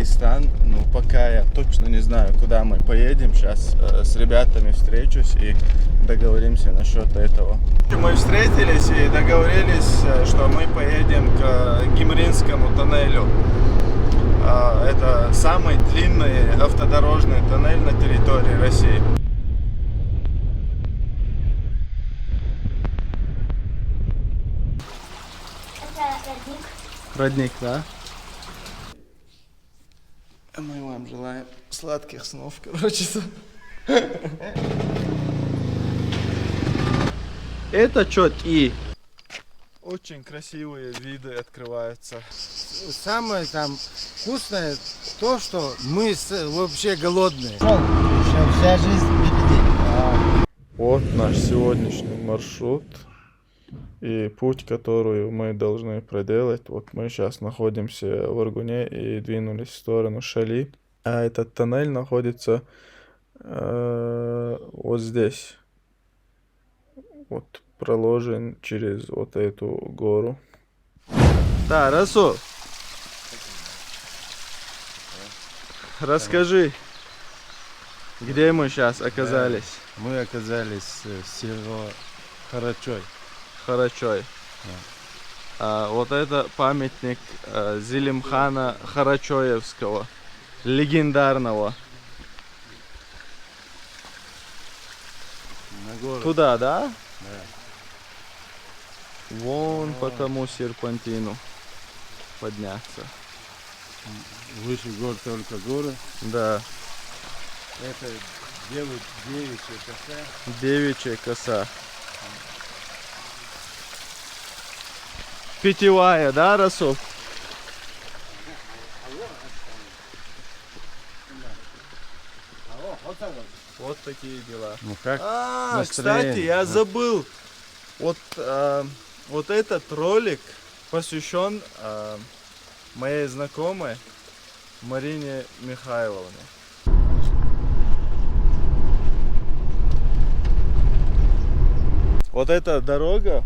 Дагестан. Ну, пока я точно не знаю, куда мы поедем. Сейчас с ребятами встречусь и договоримся насчет этого. Мы встретились и договорились, что мы поедем к Гимринскому тоннелю. Это самый длинный автодорожный тоннель на территории России. Родник, да? Мы вам желаем сладких снов, короче. Это чё и очень красивые виды открываются. Самое там вкусное то, что мы вообще голодные. Вся жизнь впереди. Вот наш сегодняшний маршрут и путь, который мы должны проделать. Вот мы сейчас находимся в Аргуне и двинулись в сторону Шали. А этот тоннель находится вот здесь. Вот проложен через вот эту гору. Да, Расул, расскажи, где мы сейчас оказались? Мы оказались в село Харачой. Харачой. Вот это памятник Зелимхана Харачоевского, легендарного. Туда, да? Да. Вон по тому серпантину подняться. Выше гор только горы. Да. Это девичья коса. Девичья коса. Питьевая, да, Расул? Вот такие дела. Ну как? Кстати, я забыл. Вот этот ролик посвящен моей знакомой Марине Михайловне. Вот эта дорога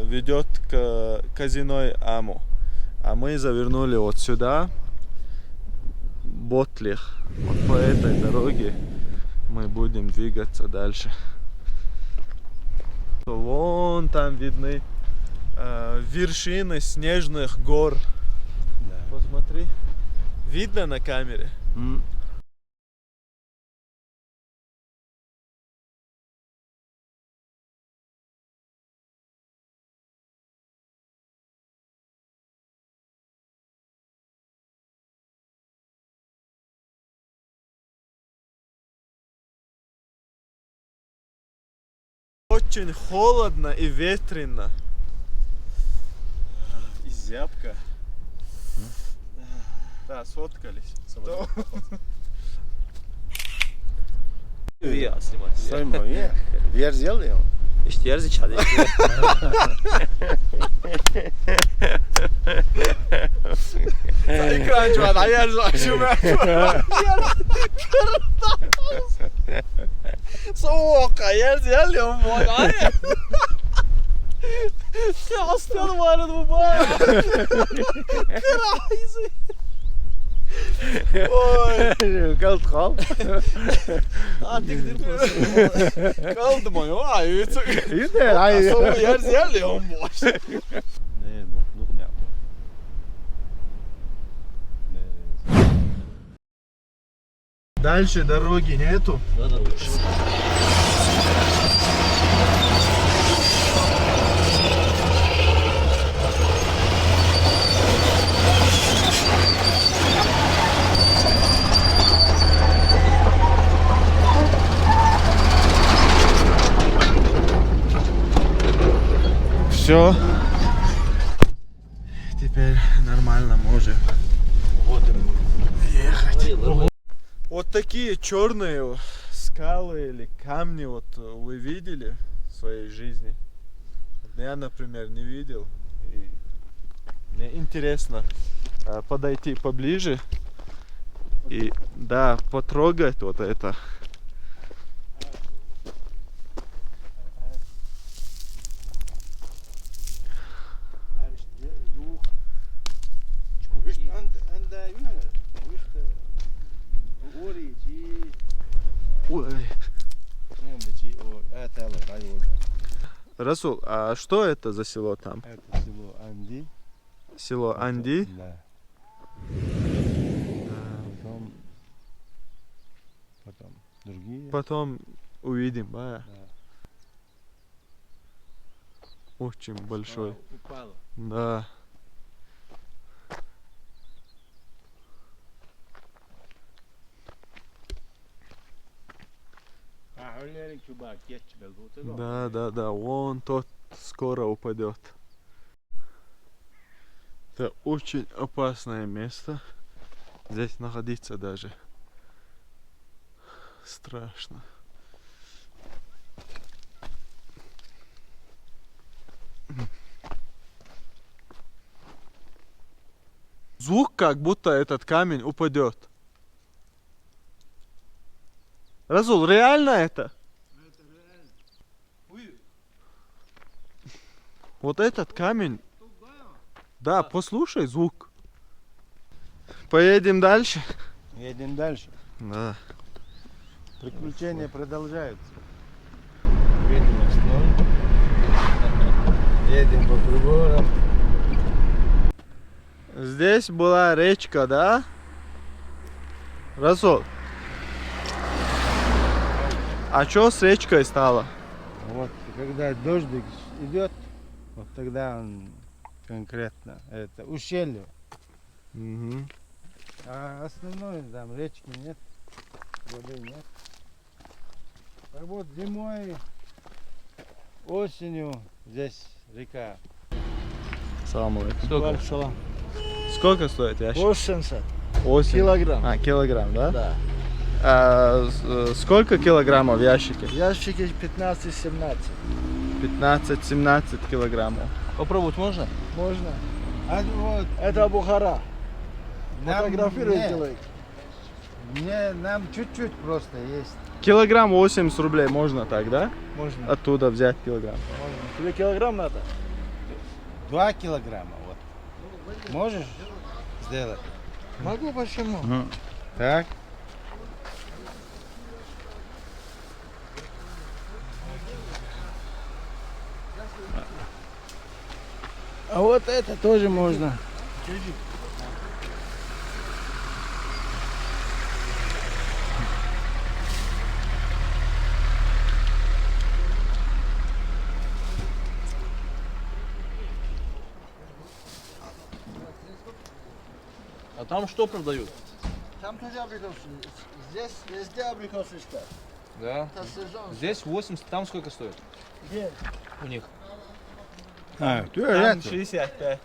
ведет к казино Аму. А мы завернули вот сюда, Ботлих. Вот по этой дороге мы будем двигаться дальше. Вон там видны вершины снежных гор. Да. Посмотри. Видно на камере? Очень холодно и ветрено. И зябко. Да, сфоткались. Rüya snimat. Sayma ya. Yer zelio. İşte yer zekalı. Ekrancı var, ayar zaşım Soğuk, ayar zeliyorum bu ayar. Hastalı var bu bana. Kırayızı. Oy. Kal. Artık kaldım o ya. Yine hayır. Soğuk yer zeliyorum bu ayar. Ne, nuk ne yaptın? Дальше дороги нету. Все. Теперь нормально можем ехать. Вот такие черные скалы или камни вот вы видели в своей жизни? Я, например, не видел. И мне интересно подойти поближе и да, потрогать вот это. Ой. Это район. Расул, а что это за село там? Это село Анди. Село Анди? Да. Потом другие. Потом увидим, да? Да. Очень большой. Упало. Да. Да, вон тот скоро упадет. Это очень опасное место. Здесь находиться даже страшно. Звук, как будто этот камень упадет. Разул, реально это? Это реально. Вот этот камень. Да, послушай звук. Поедем дальше? Едем дальше. Да. Приключения продолжаются. Видимость 0. Едем по приборам. Здесь была речка, да? Расул. А что с речкой стало? Вот когда дождик идет, вот тогда он конкретно это ущелье. Угу. А основной там речки нет, воды нет. Так вот зимой, осенью здесь река. Салам алейкум. Салам. Сколько стоит ящик? 80 8 килограмм. А, килограмм, да? Да. Сколько килограммов в ящике? Ящики 15-17. 15-17 килограммов. Попробовать можно? Можно. А вот Это Бухара. нам, Фотографируйте. нам чуть-чуть просто есть. Килограмм 80 рублей можно так, да? Можно. Оттуда взять килограмм. Можно. Тебе килограмм надо? 2 килограмма. Вот. Можешь сделать? Могу, почему? Так. А вот это тоже можно. А там что продают? Там тоже абрикосы. Здесь везде абрикосы стоят. Да. Это сезон. Здесь 80, там сколько стоит? Где? У них. А, Там 65.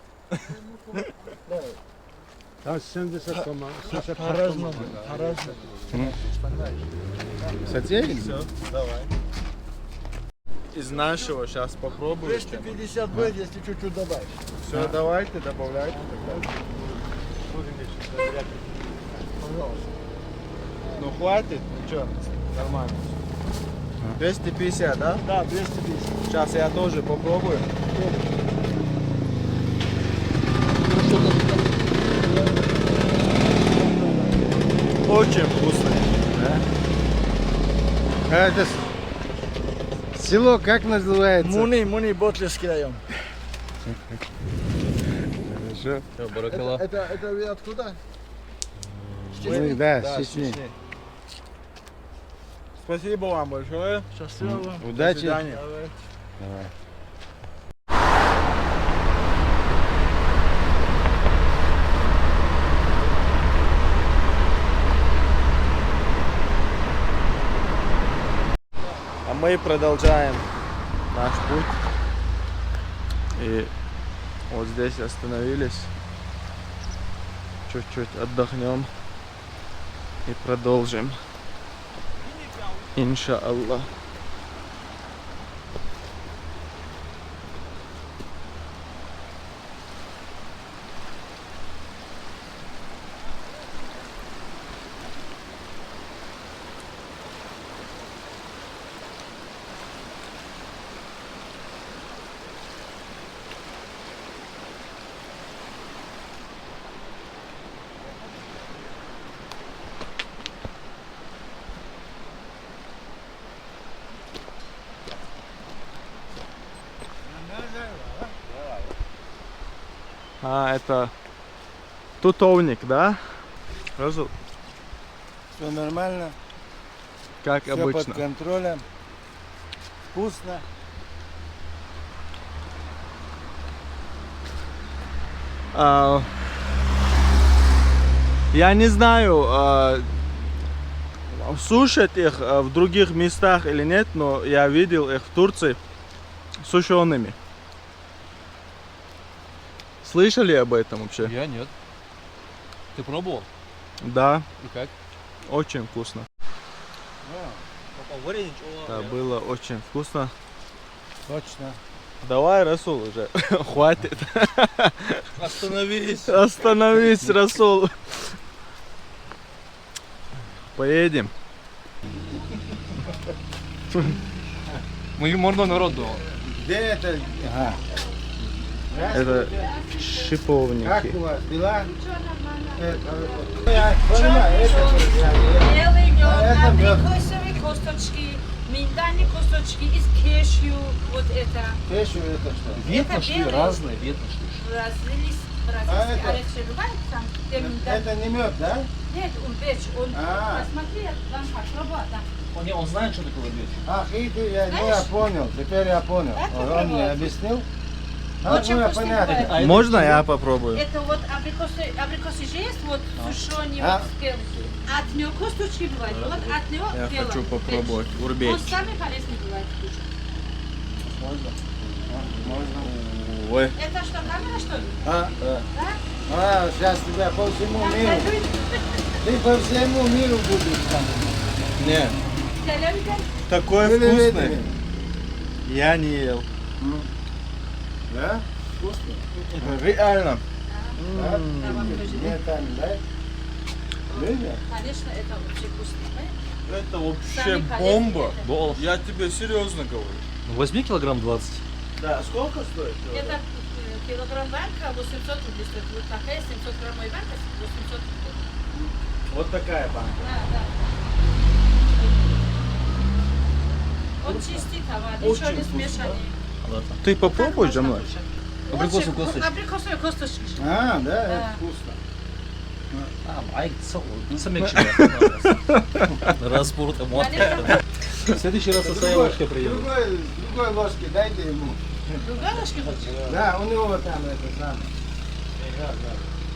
Там 70 кома. По-разному. По-разному. Соседи? Все, давай. Из нашего сейчас попробуем. 250 будет, если чуть-чуть добавишь. Все, давайте, добавляйте тогда. Пожалуйста. Ну хватит, ничего, нормально. 250, да? Да, 250. Сейчас я тоже попробую. Очень вкусно. А это село как называется? Муни, Ботлерский район. Хорошо. Баракала. Это вы откуда? Мы, да, с Чечни. Спасибо вам большое. Счастливо. До Удачи. свидания. Давай. А мы продолжаем наш путь. И вот здесь остановились. Чуть-чуть отдохнем и продолжим. Иншаллах. А, это тутовник, да? Разул? Все нормально, Как все обычно. под контролем. Вкусно. Я не знаю, сушат их в других местах или нет, но я видел их в Турции сушеными. Слышали об этом вообще? Я нет. Ты пробовал? Да, И как? очень вкусно. Да, было очень вкусно. Точно. Давай, Расул, уже хватит. Остановись. Остановись, Расул. Поедем. Мы можно народ дома. Где это? Ага. Это Как шиповники. у вас дела? Я понимаю, это Белый мед, это мед. абрикосовые косточки, миндальные косточки из кешью, вот это. Кешу это что? Ветно шли, белый. разные ветно шли. Бразилис, А бразильский это? орехи бывает там, где миндаль. Это не мед, да? Нет, он печь, он, А. посмотри, там попробуй, там. Он знает, что такое ветно. Ах, и ты, я Знаешь? понял, теперь я понял. Это Он мне пробовал. объяснил? Очень ну, я вкусный понятно. бывает. А это Можно чего? я попробую? Это вот абрикосы же есть, вот сушеные, А. вот спелые. От него косточки бывают, вот от него Я белый хочу печь. попробовать. Он Урбеч. самый полезный бывает кушать. Можно? Можно. Ой. Это что, камера что ли? А, Да? а, сейчас тебя по всему миру. Ты по всему миру будешь там. Нет, Телевизор? такой Телевидение. вкусный. Я не ел. Да? Вкусно? Реально. Да? Да, вам тоже. Нет, там, да? Видно? Конечно, это вообще вкусно. понимаете? Это вообще Самый полезный бомба. это. Бол. Я тебе серьезно говорю. Возьми килограмм 20. Да, сколько стоит? Это килограмм банка 800 рублей стоит. Вот такая 700 граммовая банка 800 рублей. Вот такая банка. Да, да. Он чистый товар, ничего не смешанный. Ты попробуй за мной. Абрикосовые косточки. Абрикосовые косточки. А, да, Да. это вкусно. Распорт Конечно, В следующий раз со своей ложкой приеду. Другой ложки дайте ему. другая ложка хочешь? Да, у него там это самое.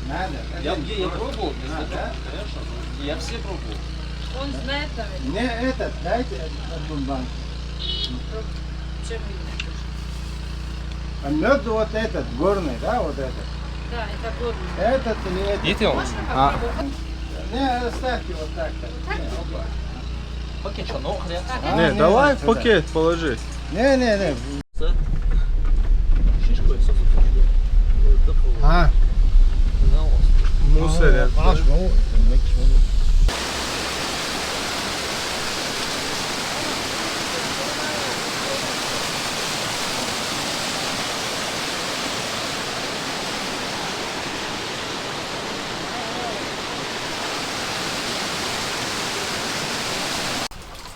Надо. Я пробовал, да? конечно. Я все пробовал. Он знает, наверное, Мне этот, дайте одну банку. чем именно. А мед вот этот, горный, да, вот этот. Да, это годно. Этот или этот? Видите он? Можно А. попробовать? Не, оставьте вот так. Окей, что, ну хрен. А, Не, не, давай сюда. в пакет положи. Не. Шишку я сосу. А, Мусорят.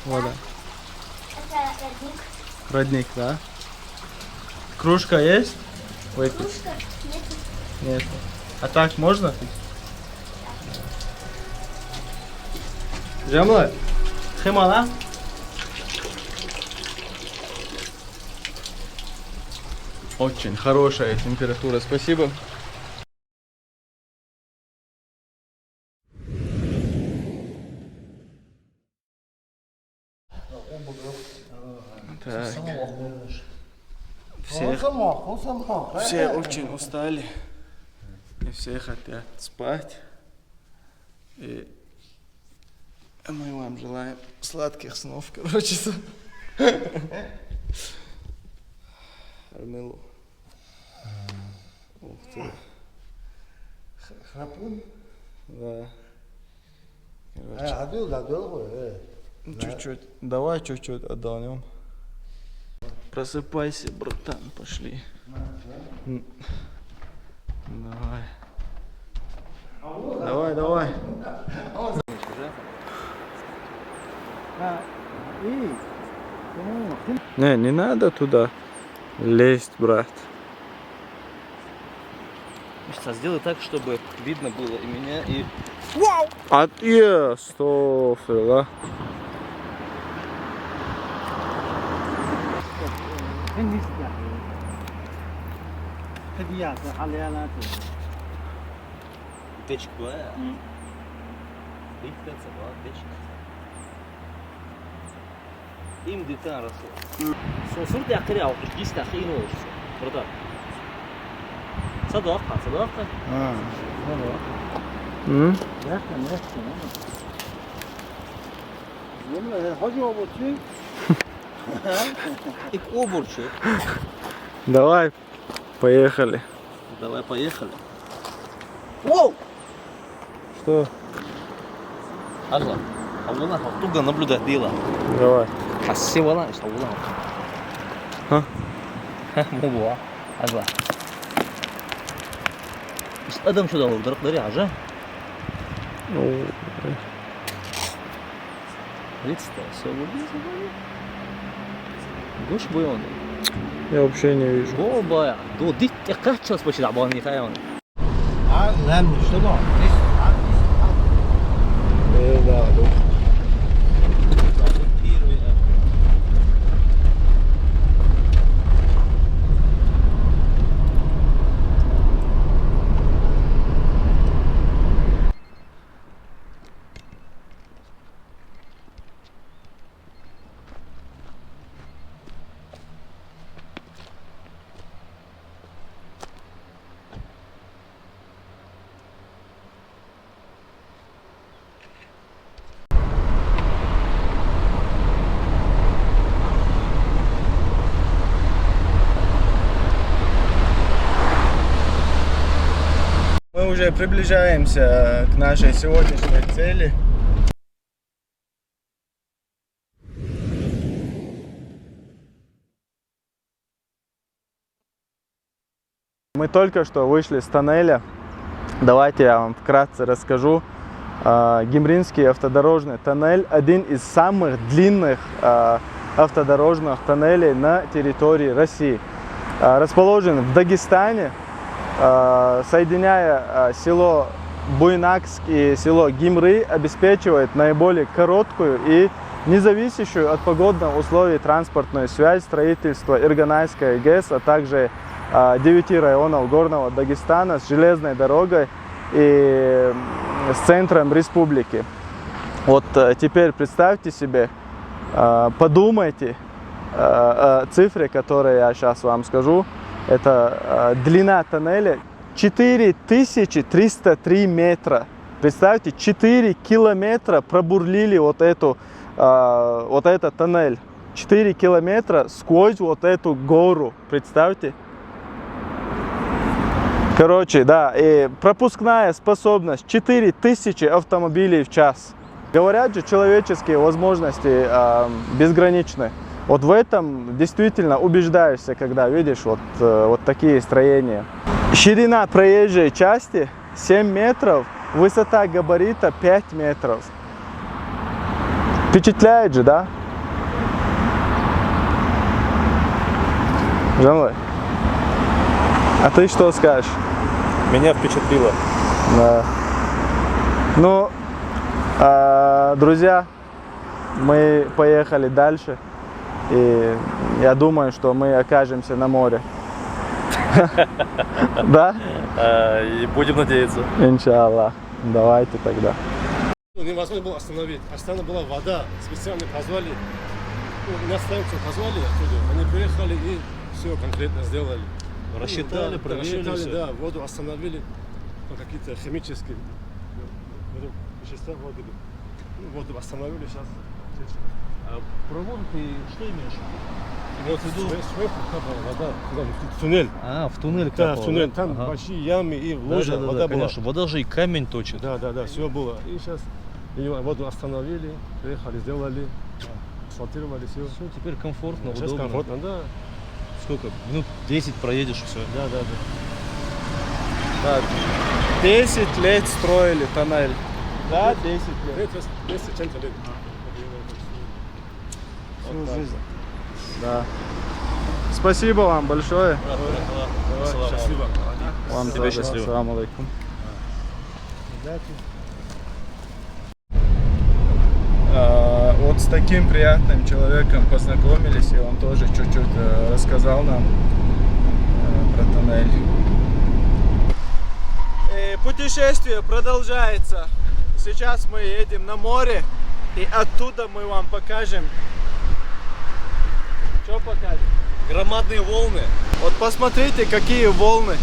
Вода. Это родник. Родник, да? Кружка есть? Выпить? Кружка? Нет. Нет. А так можно пить? Джамла, химала? Очень хорошая температура, спасибо. Так. Все очень устали. И все хотят спать. И мы вам желаем сладких снов, короче. Армилу. Ух ты. Храпун? Да. Короче, А был, да, долго. чуть-чуть. Давай чуть-чуть отдохнем. Просыпайся, братан, пошли. Давай. Давай. Не надо туда лезть, брат. Сейчас сделай так, чтобы видно было и меня, и... Астафирулlah. Печку, Им детан расул. Сосур да акыры алып, дис та хин olur. Burada. Sadaqa. И обурчик. Давай, поехали. Давай, поехали. Воу! Что? Ажла. Аллах туго наблюдать дело. Давай. Хассивала, что Аллах. Мула. Ажла. Adam şurada olur, darıkları acı. Лицо, все вылезло. Гош боён. Я вообще не вижу. Бобая. До дит я качал спочатку абон не хаян. что было? Да. Мы уже приближаемся к нашей сегодняшней цели. Мы только что вышли с тоннеля. Давайте я вам вкратце расскажу. Гимринский автодорожный тоннель – один из самых длинных автодорожных тоннелей на территории России. Расположен в Дагестане, соединяя село Буйнакск и село Гимры, обеспечивает наиболее короткую и независящую от погодных условий транспортную связь строительства Ирганайской ГЭС, а также 9 районов Горного Дагестана с железной дорогой и с центром республики. Вот теперь представьте себе, подумайте о цифре, которую я сейчас вам скажу. Это длина тоннеля 4303 метра. Представьте, 4 километра пробурлили вот этот тоннель. 4 километра сквозь вот эту гору. Представьте. Короче, да, и пропускная способность 4000 автомобилей в час. Говорят же, человеческие возможности безграничны. Вот в этом действительно убеждаешься, когда видишь вот такие строения. Ширина проезжей части 7 метров, высота габарита 5 метров. Впечатляет же, да? Жанлой, а ты что скажешь? Меня впечатлило. Да. Ну, друзья, мы поехали дальше. И я думаю, что мы окажемся на море. Да? И будем надеяться. Иншаллах. Давайте тогда. Невозможно было остановить. Остановлена была вода. Специально позвали. На станцию позвали оттуда. Они приехали и все конкретно сделали. Рассчитали, проверили. Рассчитали, да. Воду остановили. Какие-то химические вещества воду. Воду остановили сейчас. Про воду ты что имеешь? Вот сверху капала вода. В туннель. А, в туннель Да, капала. в туннель. Там большие ямы и лужа. Вода была. Вода же и камень точит. Да, все было. И сейчас ее воду остановили, приехали, сделали, асфальтировали, все. Все, теперь комфортно, Сейчас удобно. комфортно, да. Сколько? Минут 10 проедешь и все. Да. Да, 10 лет строили тоннель. Да, 10 лет. 10 чем-то лет. Всю жизнь. Да. Спасибо вам большое. Счастливо. Вам Тебе тоже. счастливо. Ассаламу алейкум. Вот с таким приятным человеком познакомились, и он тоже чуть-чуть рассказал нам про тоннель. Путешествие продолжается. Сейчас мы едем на море, и оттуда мы вам покажем. Что покажем? Громадные волны. Вот посмотрите, какие волны.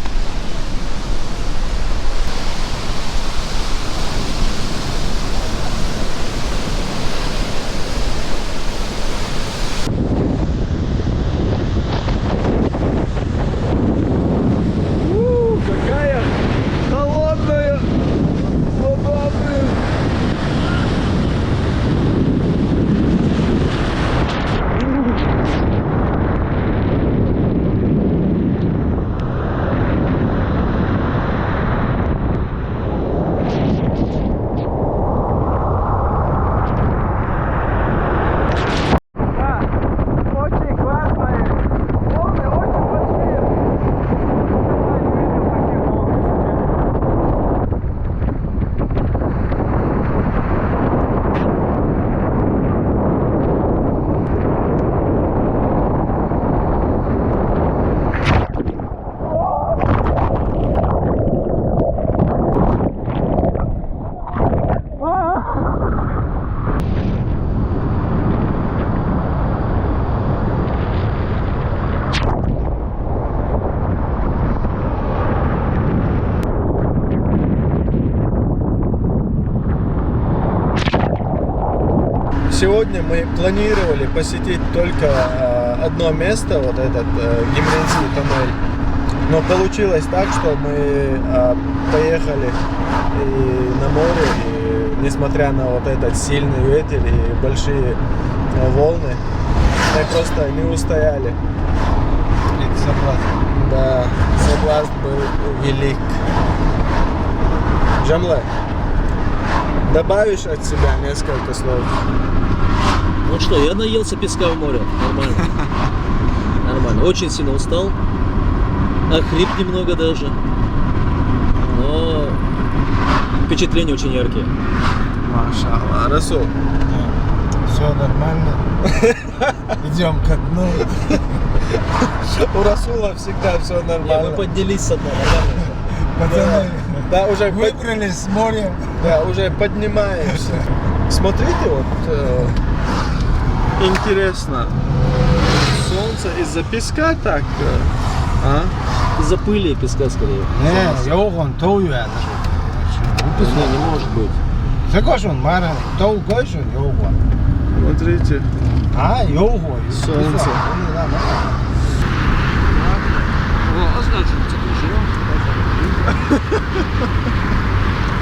Какая холодная вода, блин. Очень классные волны, очень большие. Сегодня мы планировали посетить только одно место, вот этот Гимренский тоннель. Но получилось так, что мы поехали и на море, и несмотря на вот этот сильный ветер и большие волны, мы просто не устояли. Да, соблазн был велик. Джамле, добавишь от себя несколько слов? Ну что, я наелся песка в море. Нормально. Нормально. Очень сильно устал. Охрип немного даже. Но впечатления очень яркие. Машаллах. Расул. Все нормально. Идем ко дну. У Расула всегда все Не, мы нормально. поднялись с дна, нормально. Пацаны, Да, уже, выбрались с моря. да, уже поднимаемся. Смотрите, вот интересно. Солнце из-за песка так. Из-за пыли и песка скорее. Не, yok on doğuyor yani. Не может быть. Sıkışın mara, doğu koysun yok on. Смотрите. Ha yok o. Солнце.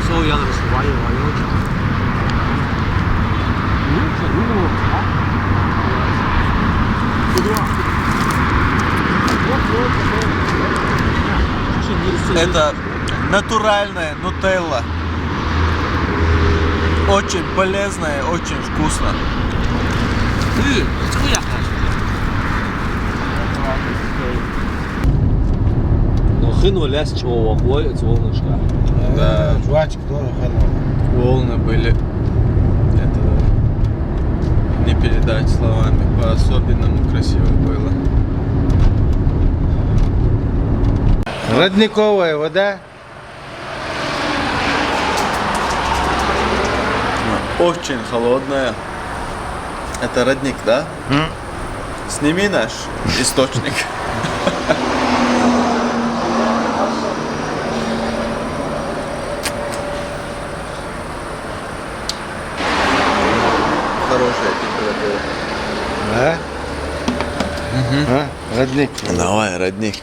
Soğuyan arası vay vay. Это натуральная нутелла. Очень полезная, очень вкусно. Но хыну ляс чего вахой, солнышко. Да. Жвачка тоже хорошая. Волны были. Это не передать словами. По-особенному красиво было. Родниковая вода. Очень холодная. Это родник, да? Сними наш источник. Хорошая температура. Да? А? Родник. Давай, родник.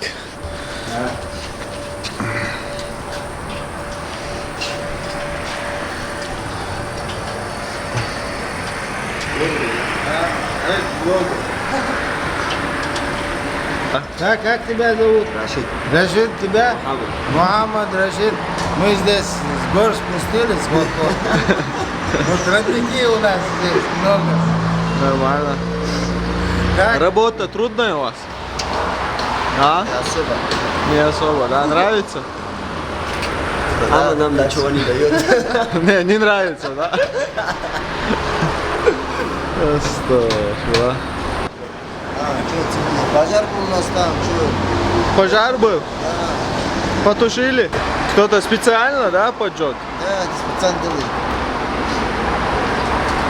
Да, как тебя зовут? Рашид. Рашид тебя? Мухаммад. Мухаммад Рашид. Мы здесь с гор спустились. Вот. Вот родники у нас здесь много. Нормально. Как? Работа трудная у вас? А? Не особо. Не особо, да? Нравится? Мама нам ничего не дает. Не, не нравится, да? Астагфируллах. Пожар был у нас там, что? Пожар был? Да, Потушили? Кто-то специально, да, поджег? да, это специально делали.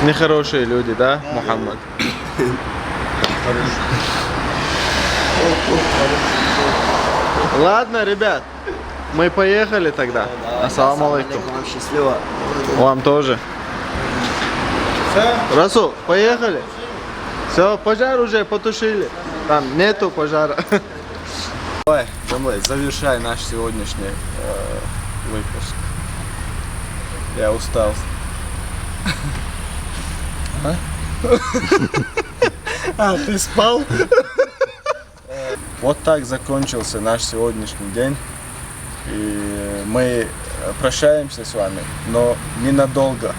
Нехорошие люди, да, Мухаммад? Ладно, ребят, мы поехали тогда. Ассаламу алейкум. Вам счастливо. Вам тоже. Расул, поехали. Все, пожар уже потушили. Там нету пожара. Давай, домой, завершай наш сегодняшний выпуск. Я устал. А, ты спал? Вот так закончился наш сегодняшний день. И мы прощаемся с вами, но ненадолго.